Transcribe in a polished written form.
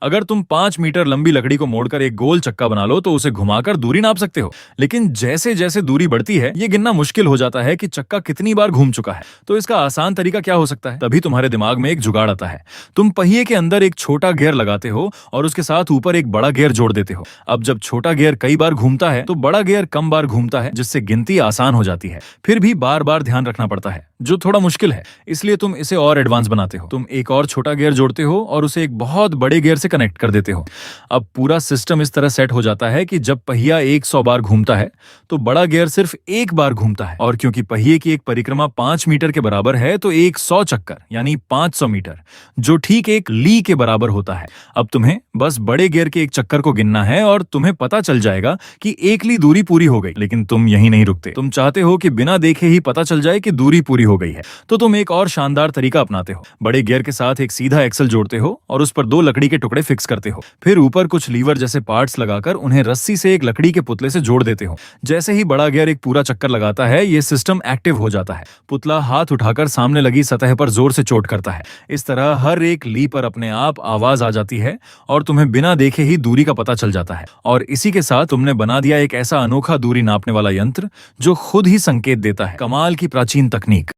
अगर तुम 5 मीटर लंबी लकड़ी को मोड़कर एक गोल चक्का बना लो तो उसे घुमाकर दूरी नाप सकते हो। लेकिन जैसे जैसे दूरी बढ़ती है ये गिनना मुश्किल हो जाता है कि चक्का कितनी बार घूम चुका है। तो इसका आसान तरीका क्या हो सकता है? तभी तुम्हारे दिमाग में एक जुगाड़ आता है। तुम पहिए के अंदर एक छोटा गियर लगाते हो और उसके साथ ऊपर एक बड़ा गियर जोड़ देते हो। अब जब छोटा गियर कई बार घूमता है तो बड़ा गियर कम बार घूमता है, जिससे गिनती आसान हो जाती है। फिर भी बार बार ध्यान रखना पड़ता है, जो थोड़ा मुश्किल है, इसलिए तुम इसे और एडवांस बनाते हो। तुम एक और छोटा गियर जोड़ते हो और उसे एक बहुत बड़े गियर से कनेक्ट कर देते हो। अब पूरा सिस्टम इस तरह सेट हो जाता है कि जब पहिया 100 बार घूमता है तो बड़ा गियर सिर्फ एक बार घूमता है। और क्योंकि पहिए की एक परिक्रमा 5 मीटर के बराबर है तो 100 चक्कर यानी 500 मीटर, जो ठीक एक ली के बराबर होता है। अब तुम्हें बस बड़े गियर के एक चक्कर को गिनना है और तुम्हें पता चल जाएगा कि एक ली दूरी पूरी हो गई। लेकिन तुम यहीं नहीं रुकते। तुम चाहते हो कि बिना देखे ही पता चल जाए कि दूरी पूरी हो गई है, तो तुम एक और शानदार तरीका अपनाते हो। बड़े गियर के साथ एक सीधा एक्सल जोड़ते हो और उस पर 2 लकड़ी के टुकड़े फिक्स करते हो। फिर ऊपर कुछ लीवर जैसे पार्ट्स लगाकर उन्हें रस्सी से एक लकड़ी के पुतले से जोड़ देते हो। जैसे ही बड़ा गियर एक पूरा चक्कर लगाता है ये सिस्टम एक्टिव हो जाता है। पुतला हाथ उठाकर सामने लगी सतह पर जोर से चोट करता है। इस तरह हर एक ली पर अपने आप आवाज आ जाती है और तुम्हें बिना देखे ही दूरी का पता चल जाता है। और इसी के साथ तुमने बना दिया एक ऐसा अनोखा दूरी नापने वाला यंत्र जो खुद ही संकेत देता है। कमाल की प्राचीन तकनीक।